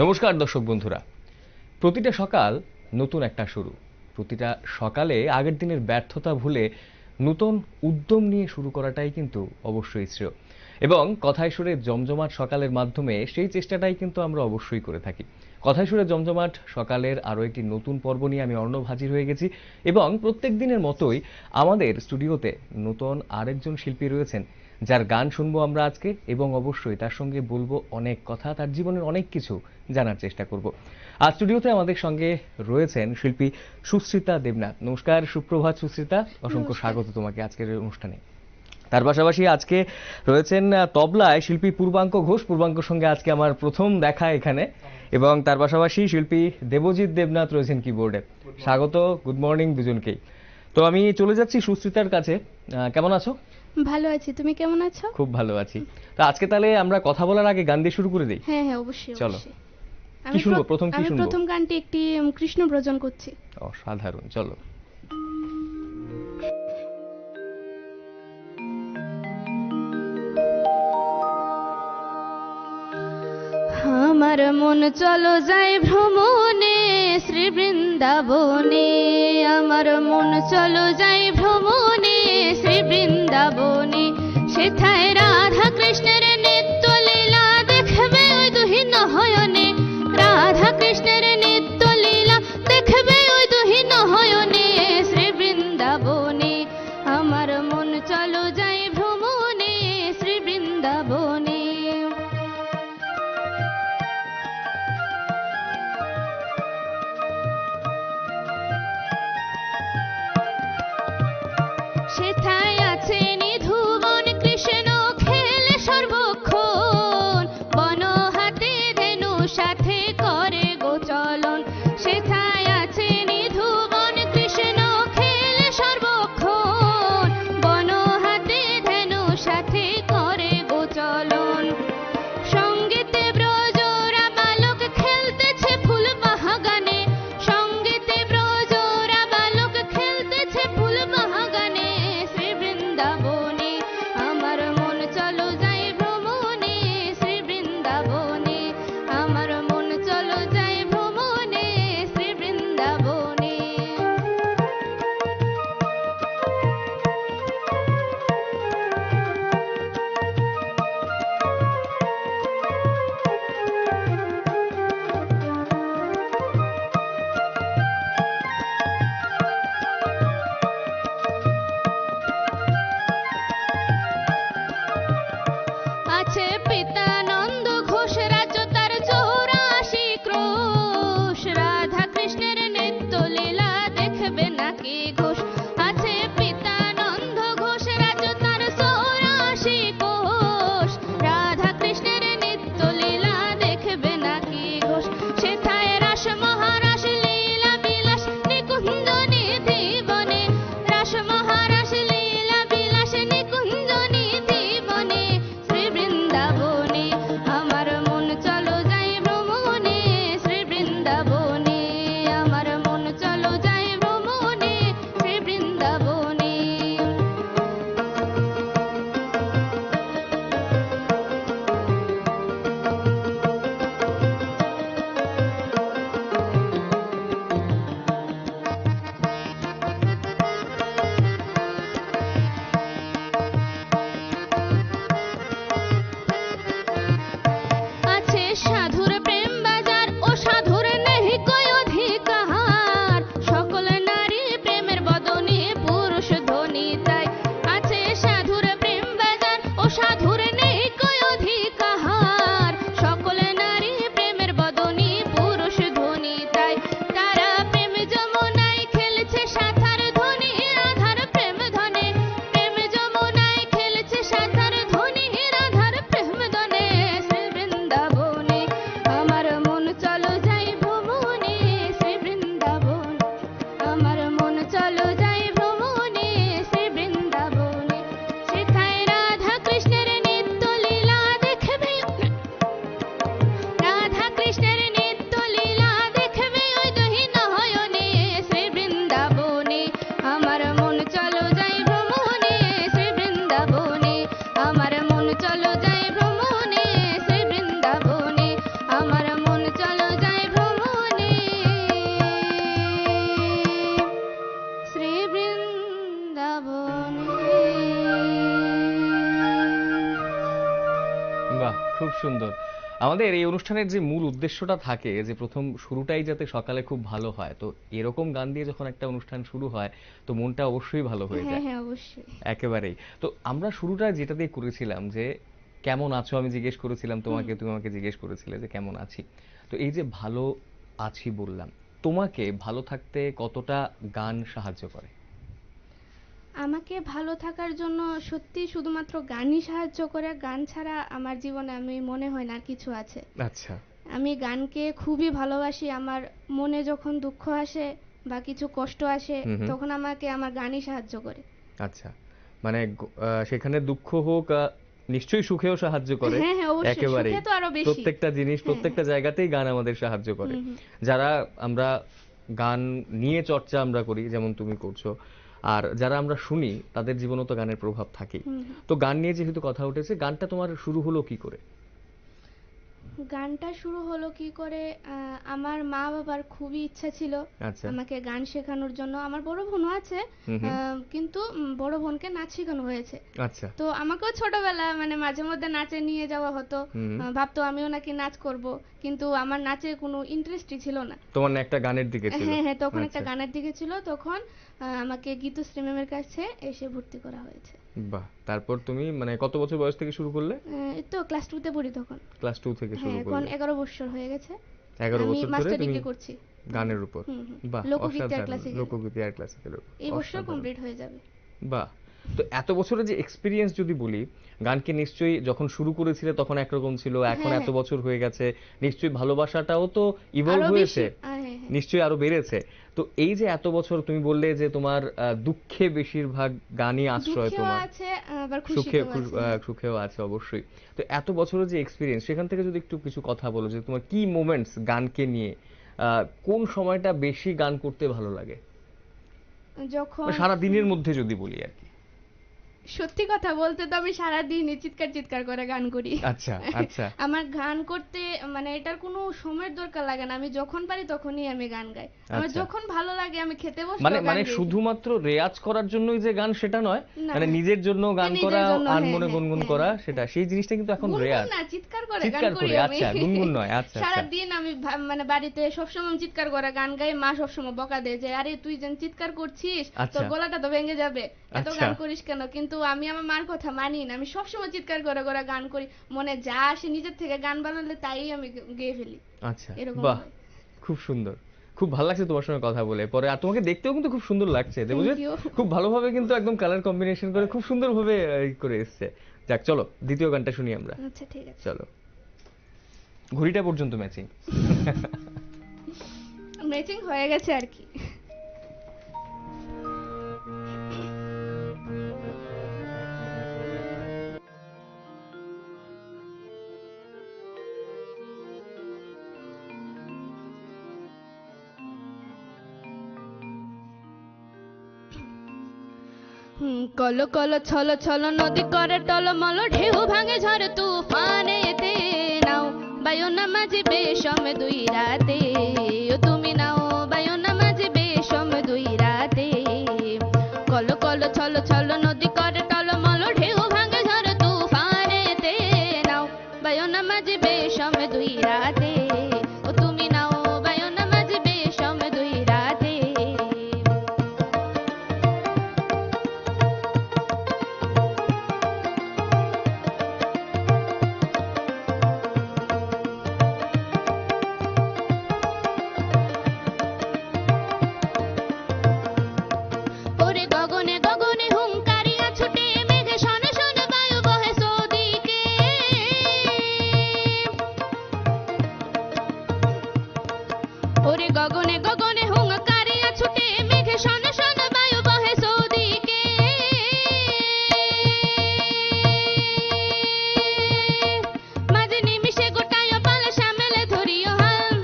নমস্কার দর্শক বন্ধুরা, প্রতিটা সকাল নতুন একটা শুরু। প্রতিটা সকালে আগের দিনের ব্যর্থতা ভুলে নতুন উদ্যম নিয়ে শুরু করাটাই কিন্তু অবশ্যই শ্রেয়। এবং কথায় সুরে জমজমাট সকালের মাধ্যমে সেই চেষ্টাটাই কিন্তু আমরা অবশ্যই করে থাকি। কথায় সুরে জমজমাট সকালের আরও একটি নতুন পর্ব নিয়ে আমি অর্ণব হাজির হয়ে গেছি এবং প্রত্যেক দিনের মতোই আমাদের স্টুডিওতে নতুন আরেকজন শিল্পী রয়েছেন, যার গান শুনবো আমরা আজকে এবং অবশ্যই তার সঙ্গে বলবো অনেক কথা, তার জীবনের অনেক কিছু জানার চেষ্টা করব। আজ স্টুডিওতে আমাদের সঙ্গে রয়েছেন শিল্পী সুশ্রিতা দেবনাথ। নমস্কার, সুপ্রভাত সুশ্রিতা, অসংখ্য স্বাগত তোমাকে আজকের এই অনুষ্ঠানে। তার পাশাপাশি আজকে রয়েছেন তবলায় শিল্পী পূর্বাঙ্ক ঘোষ। পূর্বাঙ্কর সঙ্গে আজকে আমার প্রথম দেখা এখানে, এবং তার পাশাপাশি শিল্পী দেবজিৎ দেবনাথ রয়েছেন কিবোর্ডে। স্বাগত, গুড মর্নিং দুজনকেই। তো আমি চলে যাচ্ছি সুশ্রিতার কাছে। কেমন আছো? ভালো আছি, তুমি কেমন আছো? খুব ভালো আছি। তো আজকে তাহলে আমরা কথা বলার আগে গান দিয়ে শুরু করে দেই। হ্যাঁ হ্যাঁ, অবশ্যই। চলো, অবশ্যই। কি শুনবো প্রথম? কি আমি শুনবো? প্রথম গানটি একটি কৃষ্ণ ব্রজন করছি। অসাধারণ, চলো। আমার মন চলো যায় ভ্রমণে শ্রী বৃন্দাবনে, আমার মন চলো যায় ভ্রমণে শ্রী বৃন্দাবনে, সেথায় রাধা কৃষ্ণের নিত্য লীলা দেখবে ওই দুহি নয়নে, রাধা কৃষ্ণের নিত্য লীলা দেখবে ওই দুহি নয়নে শ্রী বৃন্দাবনে, আমার মন চলো যায় ভ্রমণে শ্রী বৃন্দাবনে। সেথায় আছে নিধুবন কৃষ্ণ খেলে সর্বক্ষণ, বন হাতে ধেনু সাথে করে গোচলন, সেথায় আছে নিধুবন কৃষ্ণ খেলে সর্বক্ষণ, বন হাতে ধেনু সাথে করে গোচলন, সঙ্গীতে ব্রজরা বালক খেলতেছে ফুল বাগানে, সঙ্গীতে ব্রজরা বালক খেলতেছে ফুল বাগানে শ্রী বৃন্দাবনে, আমার মন চলো যায় ভ্রমণে শ্রী বৃন্দাবনে, আমার মন চলো যায় ভ্রমণে সুন্দর। আমাদের এই অনুষ্ঠানের যে মূল উদ্দেশ্যটা থাকে যে প্রথম শুরুটাই যাতে সকালে খুব ভালো হয়, তো এরকম গান দিয়ে যখন একটা অনুষ্ঠান শুরু হয় তো মনটা অবশ্যই ভালো হয়ে হ্যাঁ যায়। হ্যাঁ অবশ্যই। একেবারেই। তো আমরা শুরুটা যেটা দিয়ে করেছিলাম যে কেমন আছো আমি জিজ্ঞেস করেছিলাম হুম। তোমাকে, তুমি আমাকে জিজ্ঞেস করেছিলে যে কেমন আছি। তো এই যে ভালো আছি বললাম, তোমাকে ভালো থাকতে কতটা গান সাহায্য করে? আমাকে ভালো থাকার জন্য সত্যি শুধুমাত্র গানই সাহায্য করে। গান ছাড়া আমার জীবনে আমি মনে হয় না আর কিছু আছে। আচ্ছা। আমি গানকে খুবই ভালোবাসি। আমার মনে যখন দুঃখ আসে বা কিছু কষ্ট আসে হুম, হুম। তখন আমাকে আমার গানই সাহায্য করে। আচ্ছা। মানে সেখানে দুঃখ হোক, নিশ্চয়ই সুখেও সাহায্য করে। হ্যাঁ হ্যাঁ অবশ্যই, একেবারেই। সুখে তো আরো বেশি। প্রত্যেকটা জিনিস, হ্যাঁ প্রত্যেকটা হ্যাঁ। জায়গাতেই গান আমাদের সাহায্য করে। হুম হুম। যারা আমরা গান নিয়ে চর্চা আমরা করি, যেমন তুমি করছো, আর যারা আমরা শুনি তাদের জীবনেও তো গানের প্রভাব থাকেই। হুম হুম। তো গান নিয়ে যেহেতু কথা উঠেছে, গানটা তোমার শুরু হলো কি করে? গানটা শুরু হলো কি করে, আমার মা বাবার খুবই ইচ্ছা ছিল আচ্ছা। আমাকে গান শেখানোর জন্য। আমার বড় বোনও আছে, হুম, হুম। কিন্তু বড় বোনকে নাচ শেখানো হয়েছে। আচ্ছা। তো আমাকেও ছোটবেলা মানে মাঝে মধ্যে নাচে নিয়ে যাওয়া হতো। হুম। ভাবতো আমিও নাকি নাচ করব, কিন্তু আমার নাচে কোনো ইন্টারেস্টই ছিল না। তোমার না একটা গানের দিকে ছিল? হ্যাঁ হ্যাঁ, তখন একটা আচ্ছা। গানের দিকে ছিল। তখন আমাকে গীতশ্রী ম্যামের কাছে এসে ভর্তি করা হয়েছে। বাহ! তারপর তুমি মানে কত বছর বয়স থেকে শুরু করলে? এই তো ক্লাস 2 তে পড়ি তখন। ক্লাস 2 থেকে শুরু হ্যাঁ, এখন করলে। 11 বছর হয়ে গেছে। 11 আমি বছর ধরে মাস্টার তুমি ডিগ্রি করছি। গানের উপর। হুম হুম। বাহ! লোকগীতি আর অসাধারণ। ক্লাসিক্যাল। লোকগীতি আর ক্লাসিক্যালের উপর। এই বছর অসাধারণ। কমপ্লিট হয়ে যাবে। বাহ! তো এত বছরের যে এক্সপেরিয়েন্স যদি বলি, গানকে নিশ্চয়ই যখন শুরু করেছিলে তখন একরকম ছিল, এখন হ্যাঁ এত হ্যাঁ। বছর হয়ে গেছে, নিশ্চয়ই ভালোবাসাটাও তো ইভলভ আরো হয়েছে, বেশি। হ্যাঁ হ্যাঁ। নিশ্চয়ই আরো বেড়েছে। তো এই যে এত বছর তুমি বললে যে তোমার দুঃখে বেশিরভাগ গানই আশ্রয় দুঃখেও তোমার, আছে আবার সুখে খুশিতেও আছে। হ্যাঁ। সুখেও আছে অবশ্যই। তো এত বছরের যে এক্সপেরিয়েন্স সেখান থেকে যদি একটু কিছু কথা বলো যে তোমার কি মোমেন্টস গানকে নিয়ে, কোন সময়টা বেশি গান করতে ভালো লাগে? যখন মানে সারা দিনের মধ্যে যদি বলি আর কি। সত্যি কথা বলতে তো আমি সারাদিনই চিৎকার চিৎকার করে গান করি। আচ্ছা, আচ্ছা। আমার গান করতে মানে এটার কোনো সময়ের দরকার লাগে না। আমি যখন পারি তখনই আমি গান গাই। আমার আচ্ছা। যখন ভালো লাগে আমি খেতে মানে বসলেও গান মানে গেয়ে ফেলি। শুধুমাত্র রেয়াজ করার জন্যই যে গান সেটা নয়, না, মানে হ্যাঁ। নিজের জন্য গান নিজের করা, জন্য, হ্যাঁ, আনমনে হ্যাঁ, গুনগুন হ্যাঁ, করা, হ্যাঁ, সেটা সেই জিনিসটা কিন্তু এখন গুনগুন রেয়ার। না, চিৎকার করে গান চিৎকার করি করে, আমি। আচ্ছা, গুনগুন নয়, আচ্ছা, আচ্ছা। সারাদিন আমি মানে বাড়িতে সবসময় আমি চিৎকার করে গান গাই। মা সবসময় বকা দেয় যে আরে তুই যেন চিৎকার করছিস, আচ্ছা। তোর গলাটা তো ভেঙে যাবে, এত আচ্ছা। গান করিস কেন? কিন্তু আমি আমার মার কথা মানি না। আমি সবসময় চিৎকার করে করে গান করি। মনে যা আসে নিজের থেকে গান বানালে তাই আমি গেয়ে ফেলি। আচ্ছা। এরকম বাহ! হয়। খুব সুন্দর। খুব ভালো লাগছে তোমার সঙ্গে কথা বলে। পরে আর তোমাকে দেখতেও কিন্তু খুব সুন্দর লাগছে। Thank Debjit you. খুব ভালোভাবে কিন্তু একদম কালার কম্বিনেশন করে খুব সুন্দরভাবে করে এসছে। যাক চলো দ্বিতীয় গানটা শুনি আমরা। আচ্ছা ঠিক আছে। চলো। ঘড়িটা পর্যন্ত ম্যাচিং। ম্যাচিং হয়ে গেছে আর কি। কল কল ছল ছল নদী করে টলমল, ঢেউ ভাঙে ঝড় তুফানেতে। নাও বায়না মাঝি বেশম দুই রাতে, ও তুমি নাও বায়না মাঝি বেশম দুই রাতে। কল কল ছল ছল নদী করে টলমল, ঢেউ ভাঙে ঝড় তুফানেতে। নাও বায়না মাঝি বেশম দুই রাতে, ও তুমি নাও বায়না মাঝি বেশম দুই রাতে। ওরে গগনে গগনে হুঙ্কারিয়া ছুটে, মেঘে শনে শনে বায়ু বহে সোদিকে। ওরে গগনে গগনে হুঙ্কারিয়া ছুটে, মেঘে শনে শনে বায়ু বহে সোদিকে। মাঝে নিমিষে গোটায় পালে সামেলে ধরিও হাল,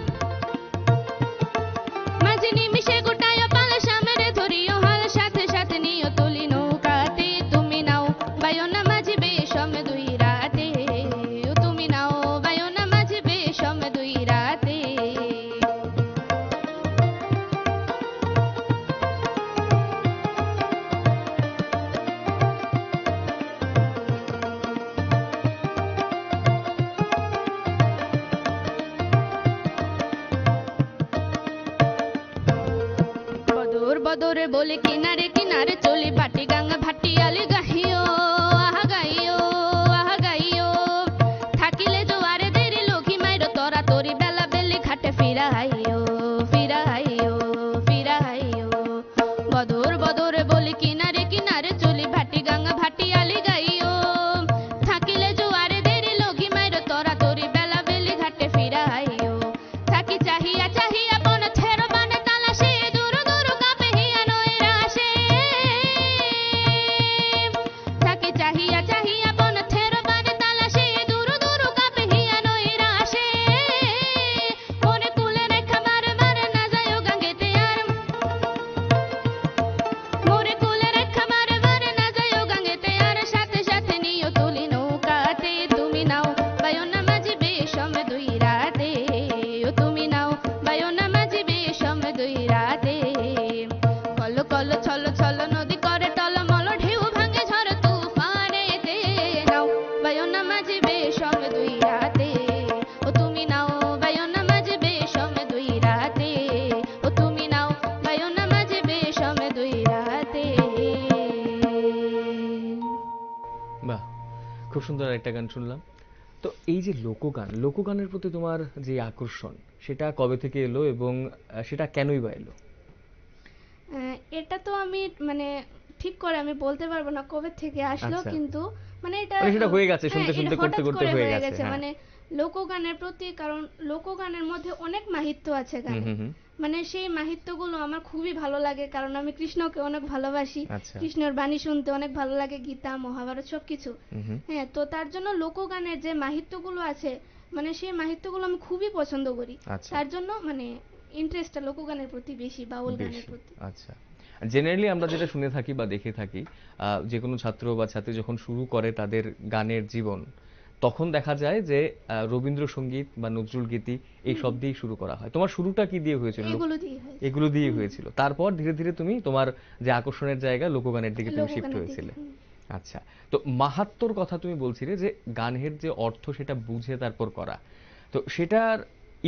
মাঝে নিমিষে গোটায় পালে সামেলে ধরিও হাল। সাথে সাথে নিও তুলি নৌকাতে, তুমি নাও বায়না মাঝি বেশম দুই রাতে, ও তুমি নাও বায়না মাঝি বেশম দুই রাতে। বদরে বলি কিনারে কিনারে চলি বাটি গাঙ্গা ভাটিয়ালি গাহিও আহা গাইও আহা গাইও থাকিলে জোয়ারে দেরি লঘি মাইরো তরা তরি বেলা বেলি ঘাটে ফিরাইও ফিরাইও ফিরাইও বদর বদরে বলি কিনারে কিনারে চলি ভাটি গাঙ্গা ভাটিয়ালি গাইও থাকিলে জোয়ারে দেরি লঘি মাইরো তরা তরি বেলা বেলি ঘাটে ফিরাইও থাকি চাহিয়া চাহিয়া বন ছেড়ো বানে তালাশে দূর দূর কাপে হিয়া নইরা আসে থাকি চাহিয়া চাহিয়া বন ছেড়ো বানে তালাশে দূর দূর কাপে হিয়া নইরা আসে মনে কুলে রেখা বারে বারে না যায়ও গাঙ্গেতে আর মোরে কুলে রেখা বারে বারে না যায়ও গাঙ্গেতে আর সাথে সাথে নিও তুলি নৌকাতে তুমি নাও বায়ো না মাঝি বেশম দুই রাতে ও তুমি নাও বায়ো না মাঝি বেশম দুই রাতে কল কল ছল ছল নদী করে টলমল ঢেউ ভাঙে ঝড় তুফানেতে নাও বায়ো না মাঝি বেশম দুই রাতে ও তুমি নাও বায়ো না মাঝি বেশম দুই রাতে ও তুমি নাও বায়ো না মাঝি বেশম দুই রাতে বাহ, খুব সুন্দর একটা গান শুনলাম। তো এই যে লোকগান, লোকগানের প্রতি তোমার যে আকর্ষণ সেটা কবে থেকে এলো এবং সেটা কেনই বা এলো? এটা তো আমি মানে ঠিক করে আমি বলতে পারবো না কবে থেকে আসলো, আচ্ছা। কিন্তু মানে এটা মানে সেটা হয়ে গেছে, হ্যাঁ, শুনতে এটা শুনতে করতে হঠাৎ করতে করে হয়ে হয়ে গেছে, গেছে। হ্যাঁ। মানে লোকগানের প্রতি, কারণ লোকগানের মধ্যে অনেক মাহিত্য আছে হুম গানে। হুম হুম। মানে সেই মাহিত্যগুলো আমার খুবই ভালো লাগে, কারণ আমি কৃষ্ণকে অনেক ভালোবাসি। আচ্ছা। কৃষ্ণের বাণী শুনতে অনেক ভালো লাগে, গীতা মহাভারত সবকিছু। হুম হুম। হ্যাঁ, তো তার জন্য লোকগানের যে মাহিত্যগুলো আছে, মানে সেই মাহিত্যগুলো আমি খুবই পছন্দ করি। আচ্ছা। তার জন্য মানে ইন্টারেস্টটা লোকগানের প্রতি বেশি, বাউল গানের বেশি। প্রতি। আচ্ছা। জেনারেলি আমরা যেটা শুনে থাকি বা দেখে থাকি, যে কোনো ছাত্র বা ছাত্রী যখন শুরু করে তাদের গানের জীবন, তখন দেখা যায় যে রবীন্দ্রসঙ্গীত বা নজরুল গীতি এই সব দিয়েই শুরু করা হয়। তোমার শুরুটা কি দিয়ে হয়েছিল? এগুলো দিয়ে হয়েছে। এগুলো দিয়েই হয়েছিল। তারপর ধীরে ধীরে তুমি তোমার যে আকর্ষণের জায়গা লোকগানের দিকে তুমি শিফট লোকগানের দিকে, হয়েছিলে। হুম। আচ্ছা, তো মাহাত্ম্যর কথা তুমি বলছিলে যে গানের যে অর্থ সেটা বুঝে তারপর করা, তো সেটার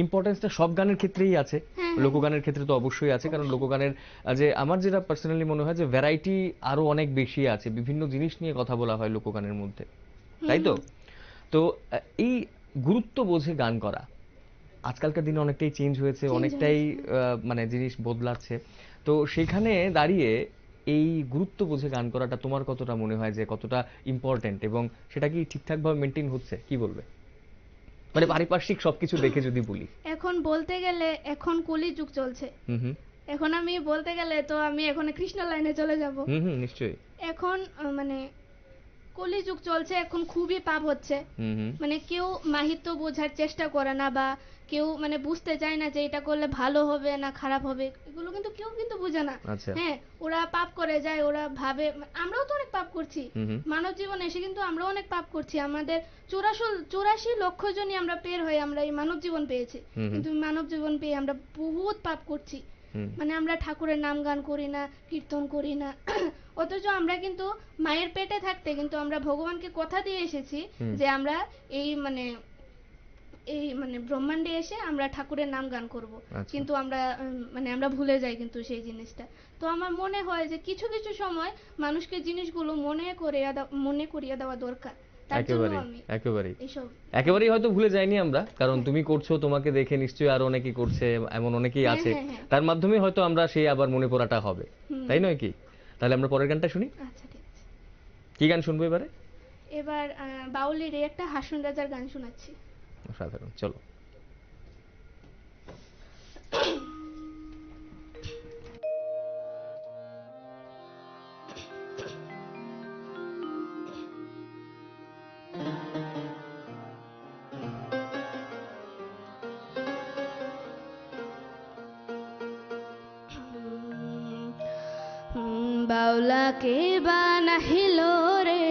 ইম্পর্টেন্সটা সব গানের ক্ষেত্রেই আছে। হ্যাঁ, লোকগানের ক্ষেত্রে তো অবশ্যই আছে, কারণ লোকগানের যে আমার যেটা পার্সোনালি মনে হয় যে ভ্যারাইটি আরো অনেক বেশি আছে, বিভিন্ন জিনিস নিয়ে কথা বলা হয় লোকগানের মধ্যে, তাই তো? তো এই গুরুত্ব বোঝে গান করা আজকালকার দিনে অনেকটাই চেঞ্জ হয়েছে, Change অনেকটাই হয়েছে। মানে জিনিস বদলাচ্ছে। তো সেখানে দাঁড়িয়ে এই গুরুত্ব বুঝে গান করাটা তোমার কতটা মনে হয় যে কতটা ইম্পর্টেন্ট, এবং সেটা কি ঠিকঠাকভাবে মেনটেন হচ্ছে, কি বলবে? মানে পারিপার্শ্বিক সবকিছু দেখে যদি বলি। এখন বলতে গেলে এখন কলিযুগ চলছে। হুম হুম। এখন আমি বলতে গেলে তো আমি এখন কৃষ্ণ লাইনে চলে যাব। হুম হুম, নিশ্চয়ই। এখন মানে কলিযুগ চলছে, এখন খুবই পাপ হচ্ছে। হুম হুম। মানে কেউ মাহিত্য বোঝার চেষ্টা করে না, বা কেউ মানে বুঝতে চায় না যে এটা করলে ভালো হবে না খারাপ হবে, এগুলো কিন্তু কেউ কিন্তু বুঝে না। আচ্ছা। হ্যাঁ, ওরা পাপ করে যায়, ওরা ভাবে, আমরাও তো অনেক পাপ করছি। হুম হুম। মানব জীবনে এসে কিন্তু আমরাও অনেক পাপ করছি। আমাদের 84 লক্ষ জনই আমরা পের হয়ে আমরা এই মানব জীবন পেয়েছি। হুম হুম। কিন্তু মানব জীবন পেয়ে আমরা বহুত পাপ করছি। হুম। মানে আমরা ঠাকুরের নাম গান করি না, কীর্তন করি না, অথচ আমরা কিন্তু মায়ের পেটে থাকতে কিন্তু আমরা ভগবানকে কথা দিয়ে এসেছি হুম। যে আমরা এই মানে ব্রহ্মাণ্ডে এসে আমরা ঠাকুরের নাম গান করব। আচ্ছা। কিন্তু আমরা মানে আমরা ভুলে যাই কিন্তু সেই জিনিসটা। তো আমার মনে হয় যে কিছু কিছু সময় মানুষকে জিনিসগুলো মনে করিয়ে দেওয়া দরকার। তার জন্য একেবারেই আমি একেবারেই এইসব একেবারেই হয়তো ভুলে যাইনি আমরা, কারণ তুমি করছো, তোমাকে দেখে নিশ্চয়ই আরো অনেকেই করছে, এমন অনেকেই হ্যাঁ, আছে, হ্যাঁ, হ্যাঁ। তার মাধ্যমে হয়তো আমরা সেই আবার মনে পড়াটা হবে, হুম। তাই নয় কি? তাহলে আমরা পরের গানটা শুনি। আচ্ছা, ঠিক আছে। কি গান শুনবো এবারে? এবার বাউলের একটা হাসন রাজার গান শোনাচ্ছি। সাধারণ, চলো। বাউলাকে বানাহিল রে,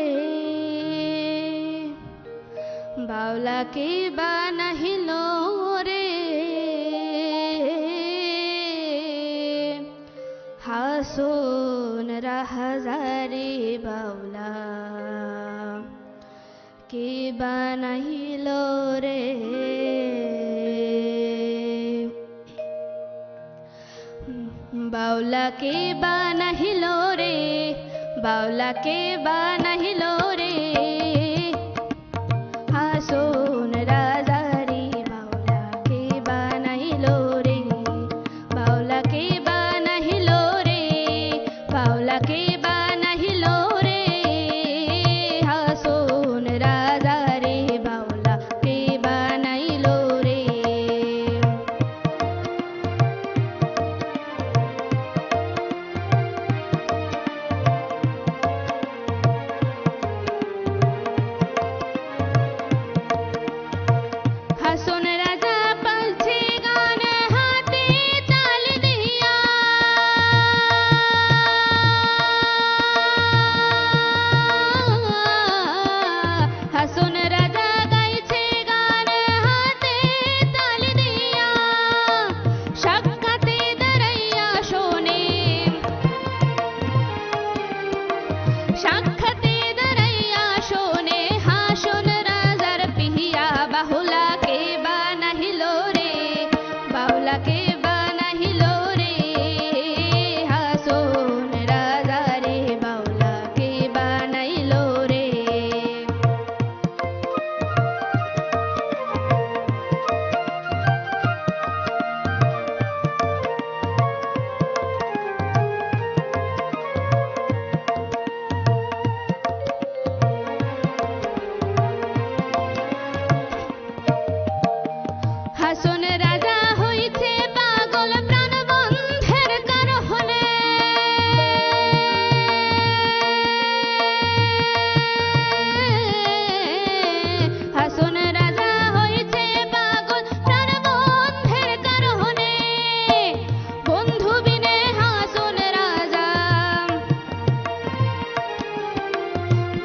বাউলাকে বানাহিল রে, হাসন রাহাজারে বাউলা কে বানাহিল রে, বাউলাকে বানাহিল রে, বাউলাকে বানাহিল রে, হাসন রাজারে বাউলাকে বানাইল রে, বাউলাকে বানাহিল রে, বাউলাকে বানাহিল রে, হাসন রাজারে বাউলাকে বানাইল রে। হাসন রাজা পালছে গান হাতে তাল দিয়া, হাসন রাজা গাইছে গান হাতে তাল দিয়া, সাক্ষাতে দাঁড়াইয়া শোনে, সাক্ষাতে দাঁড়াইয়া শোনে, হাসন রাজার পিহিয়া বাহুলাকে বানাহিল রে, বাউলাকে বানাহিল রে, হাসন রাজারে বাউলাকে বানাইল রে। হাসন রাজা হইছে পাগল প্রাণবন্ধের কারণে, হাসন রাজা হইছে পাগল প্রাণবন্ধের কারণে, বন্ধু বিনে হাসন রাজা,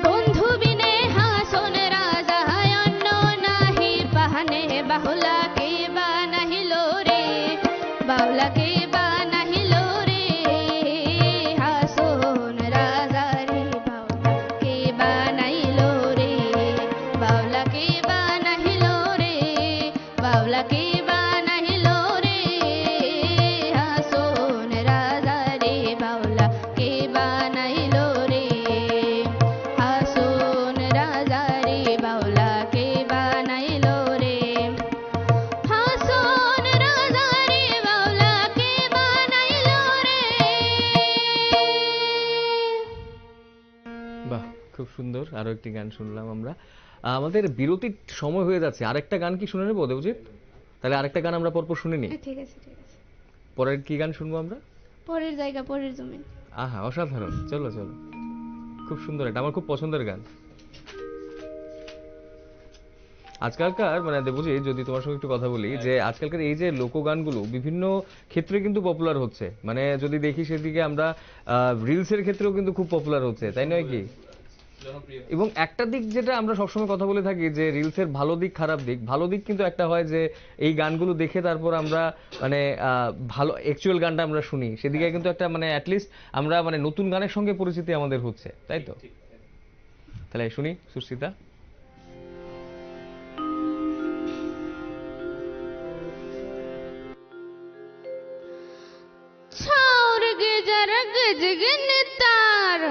বন্ধু বিনে হাসন রাজা, অন্য নাহি পাহানে, বাহুলাকে বানাহিল রে, বাউলাকে বানাহিল রে, হাসন রাজারে বাউলাকে বানাইল রে, বাউলাকে বানাহিল রে, বাউলাকে বানাহিল রে, হাসন রাজারে বাউলাকে বানাইল রে, হাসন রাজারে বাউলাকে বানাইল রে, হাসন রাজারে বাউলাকে বানাইল রে। বাহ, খুব সুন্দর। আরো একটি গান শুনলাম আমরা। আমাদের বিরতির সময় হয়ে যাচ্ছে, আরেকটা গান কি শুনে নেবো দেবজিৎ? তাহলে আরেকটা গান আমরা পরপর শুনে নিই। ঠিক আছে, ঠিক আছে। পরের কি গান শুনবো আমরা? পরের জায়গা পরের জমিন। আহা, অসাধারণ। চলো চলো, খুব সুন্দর, এটা আমার খুব পছন্দের গান। আজকালকার মানে দেবজিৎ, যদি তোমার সঙ্গে একটু কথা বলি, যে আজকালকার এই যে লোকগানগুলো বিভিন্ন ক্ষেত্রে কিন্তু পপুলার হচ্ছে, মানে যদি দেখি সেদিকে আমরা রিলসের ক্ষেত্রেও কিন্তু খুব পপুলার হচ্ছে, তাই নয় কি? এবং একটা দিক যেটা আমরা সবসময় কথা বলে থাকি যে রিলসের ভালো দিক খারাপ দিক, ভালো দিক কিন্তু একটা হয় যে এই গানগুলো দেখে তারপর আমরা মানে ভালো অ্যাকচুয়াল গানটা আমরা শুনি, সেদিকে কিন্তু একটা মানে অ্যাটলিস্ট আমরা মানে নতুন গানের সঙ্গে পরিচিতি আমাদের হচ্ছে, তাই তো? তাহলে শুনি সুস্মিতা। ছাউর গেজার গজগন তার,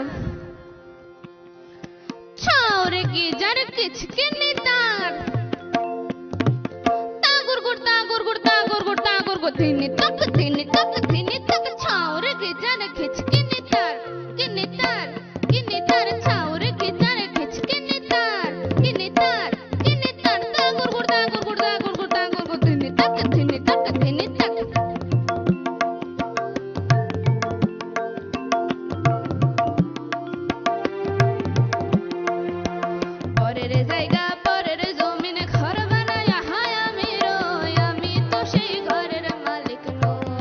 ছাউর গেজার কিচকিন তার, তাগুর গুড় তাগুর গুড় তাগুর গুড় তাগুর গুড় ধিনি তক ধিনি তক ধিনি তক, ছাউর গেজার খিচকিন তার, কিনি তার, কিনি তার, ছাউর গেজার খিচকিন তার, কিনি তার, কিনি তার, তাগুর গুড় তাগুর গুড় তাগুর গুড় তাগুর গুড় ধিনি তক ধিনি তক ধিনি তক। পরের জায়গা পরের জমিনে ঘর বানায়া হায় আমি রই, আমি তো সেই ঘরের মালিক নই।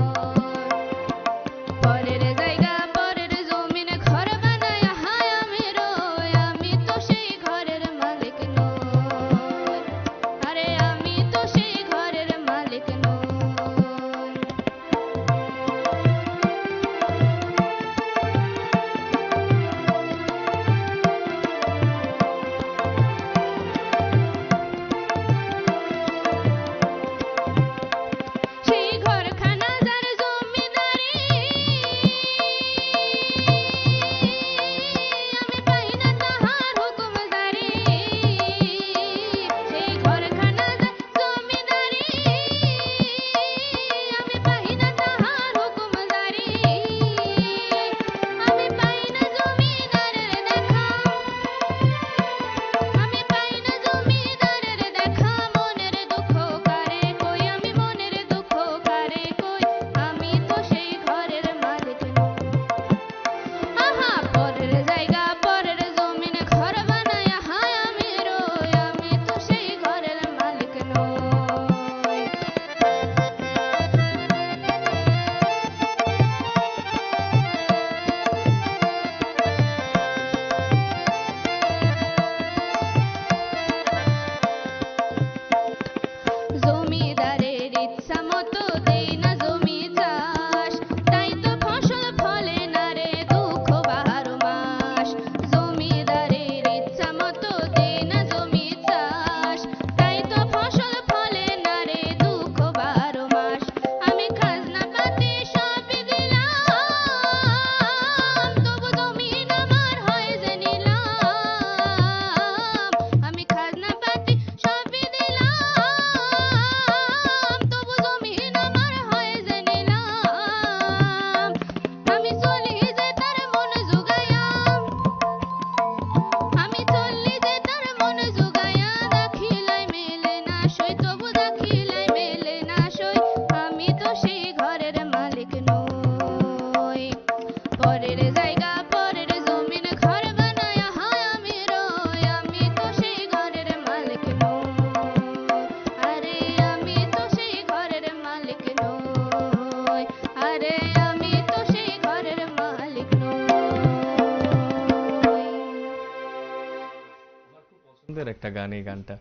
সুন্দর একটা গান এই গানটা।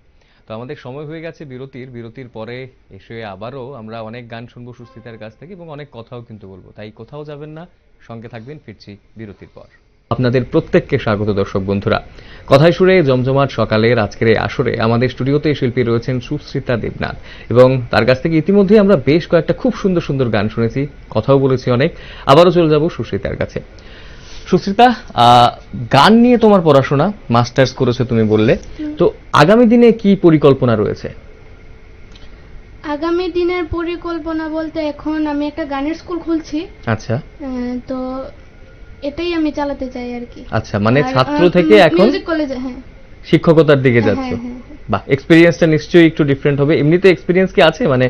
তো আমাদের সময় হয়ে গেছে বিরতির পরে এসে আবারও আমরা অনেক গান শুনবো সুস্মিতার কাছ থেকে এবং অনেক কথাও কিন্তু বলবো, তাই কোথাও যাবেন না, সঙ্গে থাকবেন, ফিরছি বিরতির পর। আপনাদের প্রত্যেককে স্বাগত দর্শক বন্ধুরা। কথায় সুরে জমজমাট সকালের আজকের এই আসরে আমাদের স্টুডিওতে শিল্পী রয়েছেন সুস্মিতা দেবনাথ এবং তার কাছ থেকে ইতিমধ্যে আমরা বেশ কয়েকটা খুব সুন্দর সুন্দর গান শুনেছি, কথাও বলেছি অনেক। আবারও চলে যাব সুস্মিতার কাছে। সুস্মিতা, গান নিয়ে তোমার পড়াশোনা, মাস্টার্স করেছো তুমি বললে, তো আগামী দিনে কি পরিকল্পনা রয়েছে? আগামী দিনের পরিকল্পনা বলতে এখন আমি একটা গানের স্কুল খুলছি। আচ্ছা, তো এটাই আমি চালাতে চাই আর কি। আচ্ছা, মানে ছাত্র থেকে এখন মিউজিক কলেজে, হ্যাঁ, শিক্ষকতার দিকে যাচ্ছ। বাহ, এক্সপেরিয়েন্সটা নিশ্চয়ই একটু ডিফারেন্ট হবে। এমনিতে এক্সপেরিয়েন্স কি আছে, মানে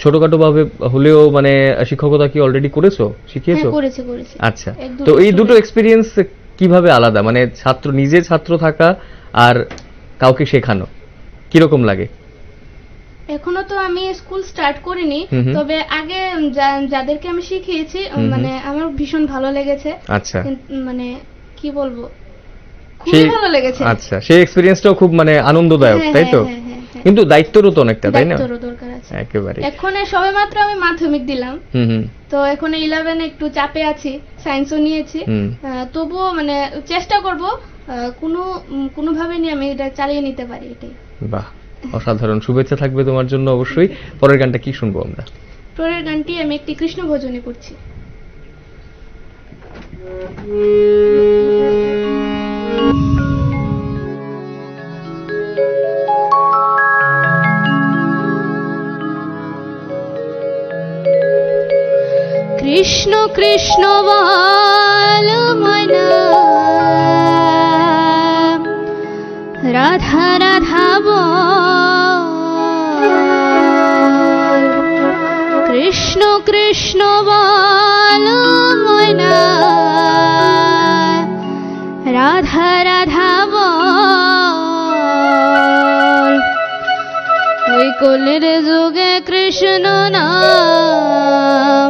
ছোটখাটো ভাবে হলেও মানে শিক্ষকতা কি অলরেডি করেছো, শিখিয়েছো? হ্যাঁ, করেছি। আচ্ছা, তো এই দুটো এক্সপেরিয়েন্স কিভাবে আলাদা, মানে নিজে ছাত্র থাকা আর কাউকে শেখানো, কিরকম লাগে? এখনো তো আমি স্কুল স্টার্ট করিনি, তবে আগে যাদেরকে আমি শিখিয়েছি মানে আমার ভীষণ ভালো লেগেছে। আচ্ছা, মানে কি বলবো, খুবই ভালো লেগেছে। আচ্ছা, সেই এক্সপেরিয়েন্সটাও খুব মানে আনন্দদায়ক, তাই তো? কিন্তু দায়িত্বরও তো অনেকটা, তাই না? দায়িত্বরও দরকার আছে একেবারে। এখন সবেমাত্র আমি মাধ্যমিক দিলাম, তো এখন 11 একটু চাপে আছি, সায়েন্সও নিয়েছি, তবুও মানে চেষ্টা করব কোনোভাবে নিয়ে আমি এটা চালিয়ে নিতে পারি, এটাই। বাহ, অসাধারণ, শুভেচ্ছা থাকবে তোমার জন্য অবশ্যই। পরের গানটা কি শুনবো আমরা? পরের গানটি আমি একটি কৃষ্ণ ভজনী করছি। কৃষ্ণ কৃষ্ণ বল ময়না, রাধা রাধা বল, কৃষ্ণ কৃষ্ণ বল ময়না, রাধা রাধা বল, ওই কলির যুগে কৃষ্ণ নাম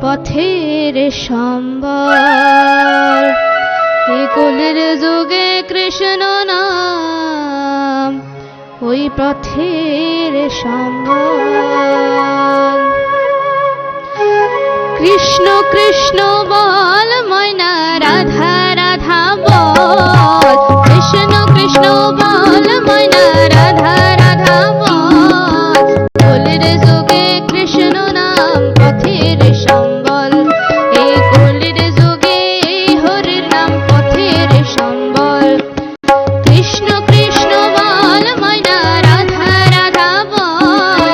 পথের সম্বল, এই কলির যুগে কৃষ্ণ নাম ওই পথের সম্বল। কৃষ্ণ কৃষ্ণ বল ময়না, রাধা রাধা বল, কৃষ্ণ কৃষ্ণ বল ময়না, রাধা রাধা বল, কলির যুগে কৃষ্ণ নাম পথের সম্বল, এই কলির যুগে হরির নাম পথের সম্বল। কৃষ্ণ কৃষ্ণ বল ময়না, রাধা রাধা বল,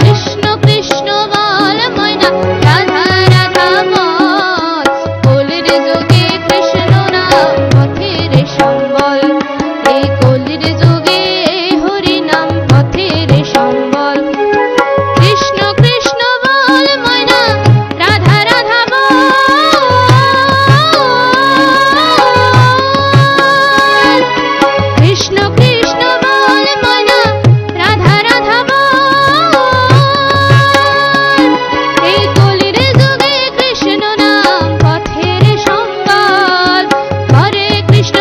কৃষ্ণ কৃষ্ণ বল ময়না, রাধা রাধা বল, কলির যুগে কৃষ্ণ নাম পথের সম্বল, এই কলির যুগে হরি নাম পথের সম্বল। কৃষ্ণ কৃষ্ণ বল ময়না, রাধা রাধা বল, কৃষ্ণ কৃষ্ণ বল ময়না, রাধা রাধা বল, এই কলির যুগে কৃষ্ণ নাম পথের সম্বল। হরে কৃষ্ণ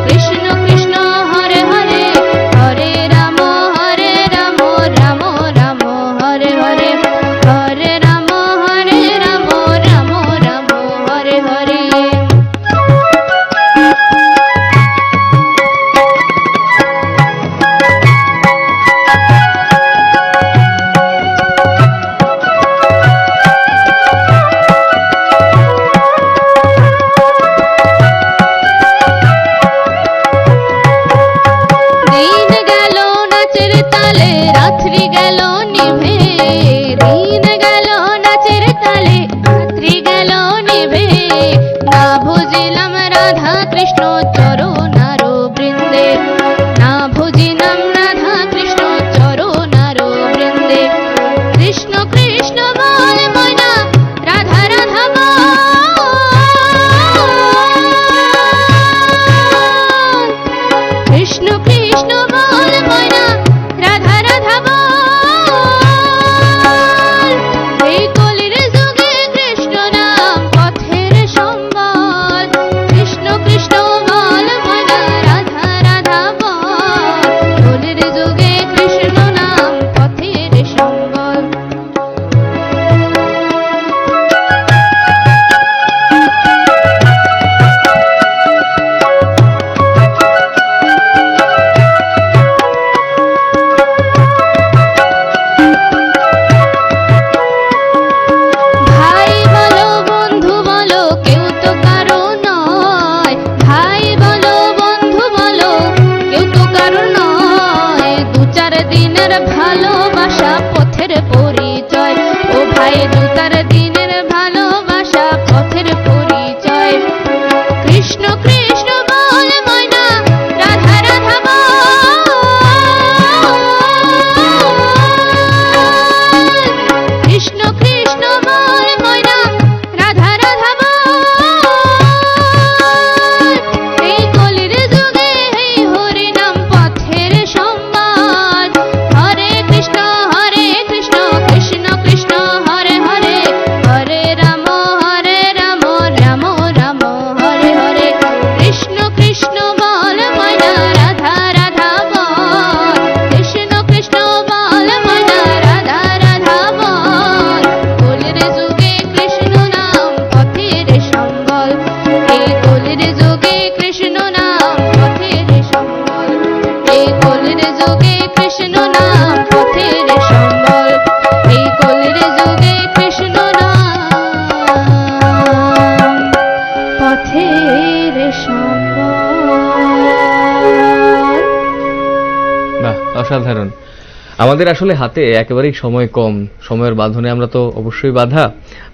কৃষ্ণ কৃষ্ণ হরে হরে, হরে রাম রাম রাম হরে হরে, হরে রাম রাম রাম হরে হরে। দিন গেল নাচের তালে, রাত্রি গেল নিভে, দিন গেল নাচের তালে, রাত্রি গেল নিভে, না বুঝিলাম রাধা কৃষ্ণ চরণার বৃন্দে, না বুঝিলাম রাধা কৃষ্ণ চরণার বৃন্দে। কৃষ্ণ কৃষ্ণ বল ময়না, রাধা রাধা বল, কৃষ্ণ কৃষ্ণ বল ময়না, রাধা রাধা বল, এই কলির যুগে কৃষ্ণ নাম পথের সম্বল। কৃষ্ণ কৃষ্ণ বল ময়না, আমাদের আসলে হাতে একেবারেই সময় কম, সময়ের বাঁধনে আমরা তো অবশ্যই বাঁধা।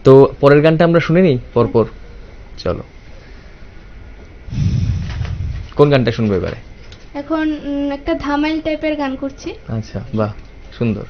তো পরের গানটা আমরা শুনে নিই পরপর। চলো, কোন গানটা শুনবো এবারে? এখন একটা ধামাইল টাইপের গান করছি। আচ্ছা, বাহ, সুন্দর।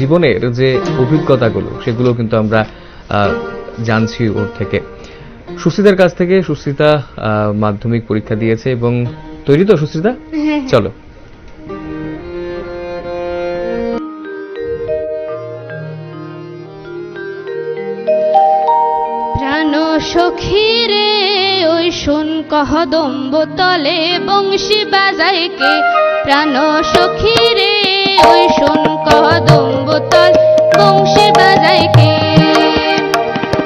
জীবনের যে অভিজ্ঞতাগুলো সেগুলো কিন্তু আমরা জানছি ওর থেকে, সুস্মিতার কাছ থেকে। সুস্মিতা মাধ্যমিক পরীক্ষা দিয়েছে এবং তৈরি তো সুস্মিতা? হ্যাঁ, চলো। প্রাণ সখী রে ওই শোন কহদম্ব তলে বংশী বাজায় কে, প্রাণ সখী রে ওই শোন কহদম্ব তলে বংশী বাজায় কে,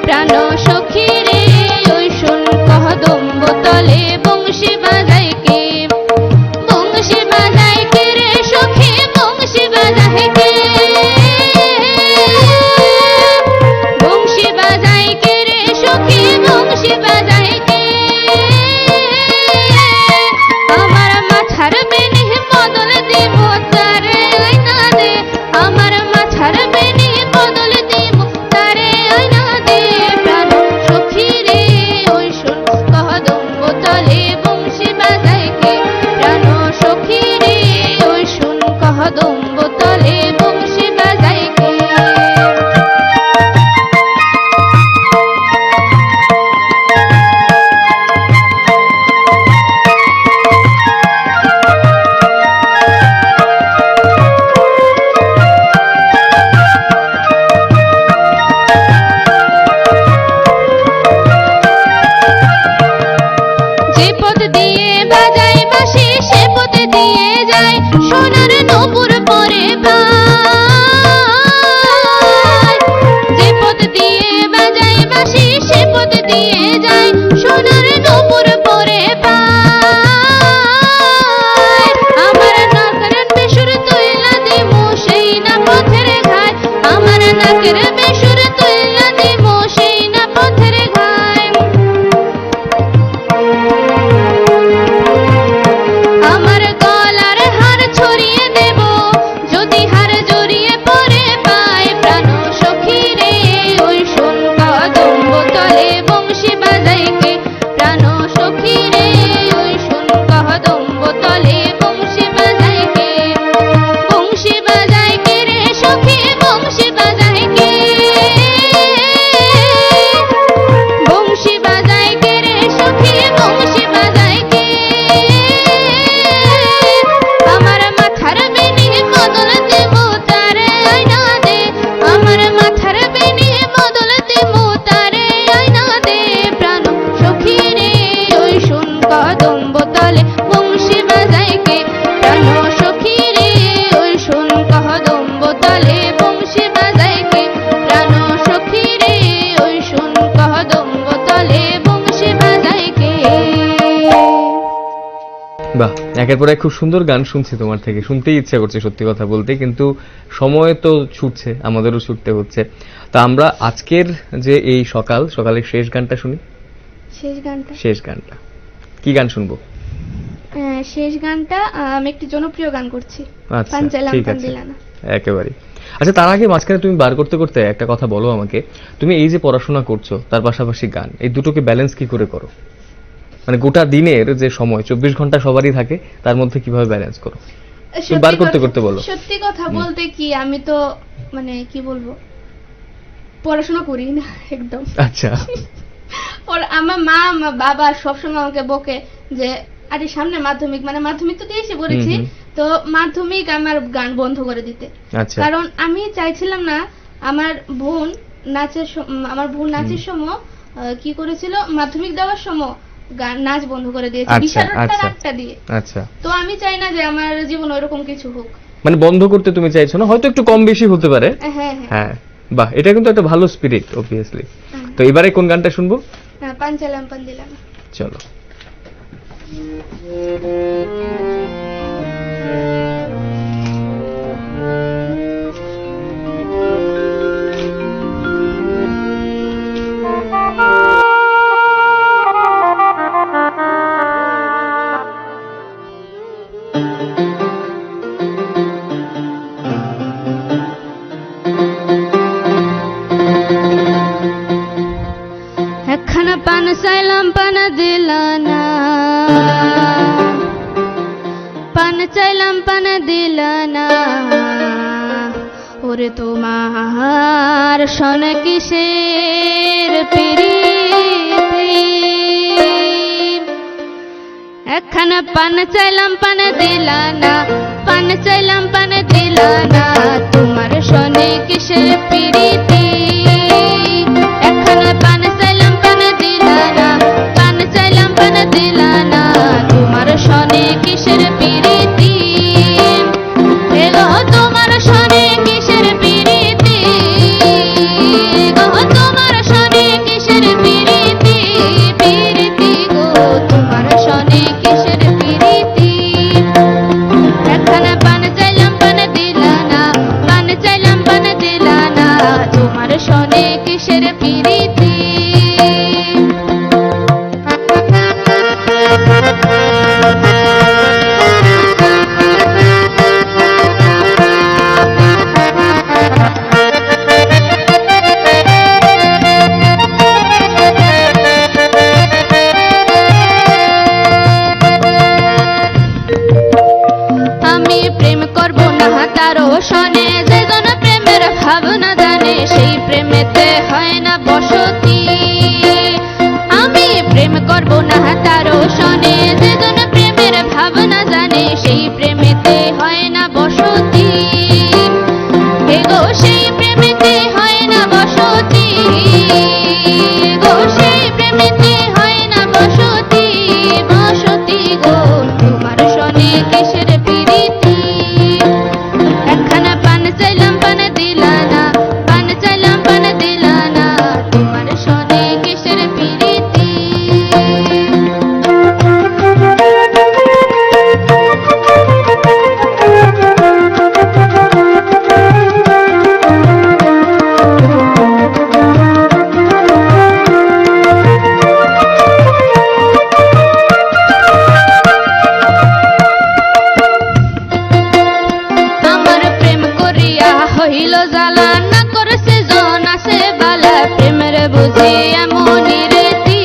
প্রাণ সখী রে ওই শোন কহদম্ব তলে বংশী বাজায় কে, বংশী বাজায় কে রে সখী বংশী বাজায় কে, বংশী বাজায় কে রে সখী বংশী বাজায় কে, আমার মাথার বেনি বদল দিব তারে আইনা দে, আমার মাথার বেনি বদল দিব তারে আইনা দে, প্রাণ সখী রে ওই শোন কহদম্ব তলে বংশী বাজায় কে, প্রাণ সখী রে ওই শোন কহদম্ব তলে বংশী বাজায় কে। যে পথ দিয়ে বাজায় বাঁশি সে পথে দিয়ে যায় সোনার নূপুর পরে ভাই, যে পথ দিয়ে বাজায় বাঁশি সে পথ দিয়ে যায় সোনার নূপুর পরে ভাই, আমার নাকের বেসুর তুইলা দিমু সেই না পথের ঘায়, আমার নাকের বেসুর তুইলা দিমু সেই না পথের ঘায়, আমার গলার হার ছড়িয়ে দেব যদি হার জড়িয়ে পড়ে পায়, প্রাণ সখী রে ওই শোন কদম্ব তলে বংশী বাজায় কে, প্রাণ সখী রে ওই শোন কদম্ব তলে বংশী বাজায় কে, বংশী বাজায় কে রে সখী বংশী বাজায় কে, বংশী বাজায় কে রে সখী বংশী বাজায় কে, আমার মাথার বেনি বদল দেব তারে আইনা দে, আমার মাথার বেনি বদল দেব তারে আইনা দে, প্রাণ সখী রে ওই শোন কদম্ব তলে বংশী বাজায় কে, প্রাণ সখী রে ওই শোন কদম্ব তলে বংশী বাজায় কে, প্রাণ সখী রে ওই শোন কদম্ব তলে বংশী বাজায় কে। বাহ, একের পর এক খুব সুন্দর গান শুনছি তোমার থেকে, শুনতেই ইচ্ছা করছে সত্যি কথা বলতে, কিন্তু সময় তো ছুটছে, আমাদেরও ছুটতে হচ্ছে। তা আমরা আজকের যে এই সকালের শেষ গানটা শুনি। শেষ গানটা কি গান শুনবো? শেষ গানটা আমি একটি জনপ্রিয় গান করছি, আচ্ছা, পাঞ্চালাম ঠিক আছে, পান্দিলানা। একেবারে। আচ্ছা, তার আগে মাঝখানে তুমি বার করতে করতে একটা কথা বলো আমাকে, তুমি এই যে পড়াশোনা করছো তার পাশাপাশি গান, এই দুটোকে ব্যালেন্স কি করে করো? মানে গোটা দিনের যে সময় 24 ঘন্টা সবারই থাকে, তার মধ্যে কিভাবে ব্যালেন্স করো? তুমি বার করতে করতে বলো। সত্যি কথা বলতে কি, আমি তো মানে কি বলবো, পড়াশোনা করি না একদম। আচ্ছা। আমার মা আমার বাবা সবসময় আমাকে বকে যে আরে সামনে মাধ্যমিক, মানে মাধ্যমিক তো দিয়ে এসে পড়েছি, তো মাধ্যমিক আমার গান বন্ধ করে দিতে। আচ্ছা। কারণ আমি চাইছিলাম না আমার বোন নাচের সময় কি করেছিল, মাধ্যমিক দেওয়ার সময় গান নাচ বন্ধ করে দিয়েছে বিশারদটা রাগটা দিয়ে। আচ্ছা। তো আমি চাই না যে আমার জীবনে ওরকম কিছু হোক। মানে বন্ধ করতে তুমি চাইছো না, হয়তো একটু কম বেশি হতে পারে। হ্যাঁ হ্যাঁ, বাহ, এটা কিন্তু একটা ভালো স্পিরিট অবভিয়াসলি। তো এবারে কোন গানটা শুনবো? পাঞ্চালাম পান্দিলাম। চলো। একখানা পান চাইলাম পান দিলা না, পান চাইলাম পান দিলা না, ওরে তোমার শোনে কিসের প্রীতি। একখানা পান চাইলাম পান দিলা না, পান চাইলাম পান দিলা না, তোমার শোনে কিসের প্রীতি। একখানা পান চাইলাম পান দিলা না, পান চাইলাম পান দিলা না, তোমার শোনে কিসের প্রীতি। এলো তোমার শোনে কিসের প্রীতি, গো তোমার শোনে কিসের প্রীতি, প্রীতি গো তোমার শোনে কিসের প্রীতি। একখানা পান চাইলাম পান দিলা না, পান চাইলাম পান দিলা না, তোমার শোনে কিসের প্রীতি। আমি প্রেম করব না তারও শোনে, যে জন প্রেমের ভাবনা জানে সেই প্রেমেতে হয় না বসতি। আমি প্রেম করব না তারও শোনে, যে জন প্রেমের ভাবনা জানে সেই প্রেমেতে হয় না বসতি। গো সেই প্রেমেতে হয় না বসতি, গো সেই প্রেমেতে হয় না বসতি, বসতি গো তোমার শোনে কিসের প্রীতি। একখানা পান চাইলাম পান দিলা না, পান চাইলাম পান দিলা না, তোমার শোনে কিসের প্রীতি। আমার প্রেম করিয়া হইল জ্বালা, না করেছে জন আছে বালা, প্রেমের বুঝি এমনই রীতি।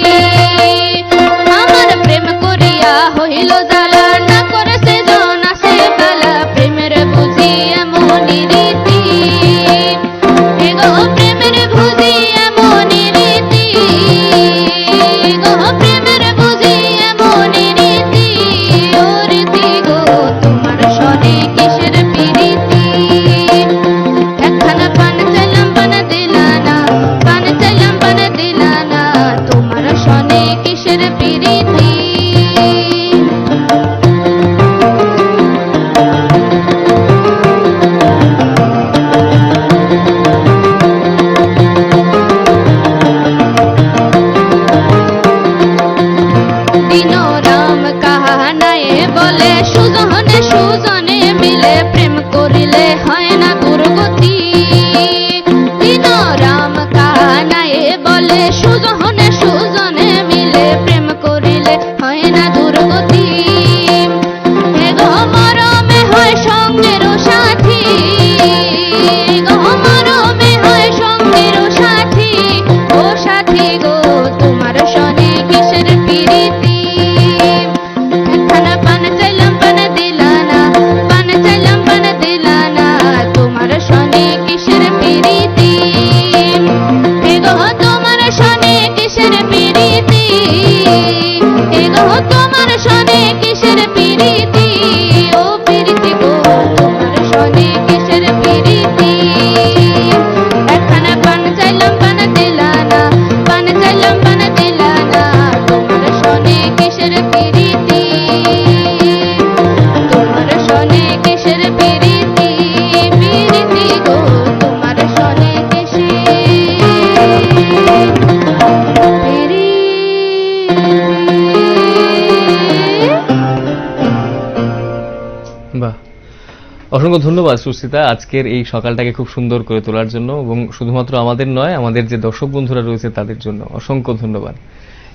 আমার প্রেম করিয়া হইল জ্বালা, না করেছে জন আছে বালা, প্রেমের বুঝি এমনই রীতি। গো প্রেমের বুঝি এমনই রীতি, গো প্রেমের বুঝি এমনই রীতি, ও রীতি গো তোমার শোনে কিসের প্রীতি। একখানা পান চাইলাম পান দিলা না, পান চাইলাম পান দিলা না, তোমার শোনে কিসের প্রীতি। দিনো রাম কাহানায়ে বলে, সুজনে সুজনে মিলে প্রেম করিলে হয় না দুর্গতি। দিনো রাম কাহানায়ে বলে, সুজনে সুজনে মিলে প্রেম করিলে হয় না দুর্গতি। গো মরমে হয় সঙ্গের সাথী, গো মরমে হয় সঙ্গের সাথী, ও সাথী গো তোমার শোনে কিসের প্রীতি। একখানা পান চাইলাম পান দিলা না, পান চাইলাম পান দিলা না, তোমার শোনে কিসের প্রীতি। গো তোমার শোনে অসংখ্য ধন্যবাদ সুস্মিতা, আজকের এই সকালটাকে খুব সুন্দর করে তোলার জন্য, এবং শুধুমাত্র আমাদের নয়, আমাদের যে দর্শক বন্ধুরা রয়েছে তাদের জন্য অসংখ্য ধন্যবাদ।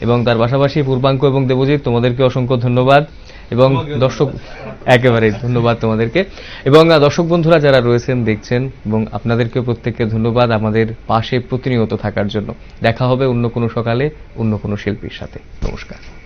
এবং তার পাশাপাশি পূর্বাঙ্ক এবং দেবজিৎ, তোমাদেরকে অসংখ্য ধন্যবাদ। এবং দর্শক, একেবারে ধন্যবাদ তোমাদেরকে। এবং দর্শক বন্ধুরা যারা রয়েছেন দেখছেন, এবং আপনাদেরকে প্রত্যেককে ধন্যবাদ আমাদের পাশে প্রতিনিয়ত থাকার জন্য। দেখা হবে অন্য কোনো সকালে অন্য কোনো শিল্পীর সাথে। নমস্কার।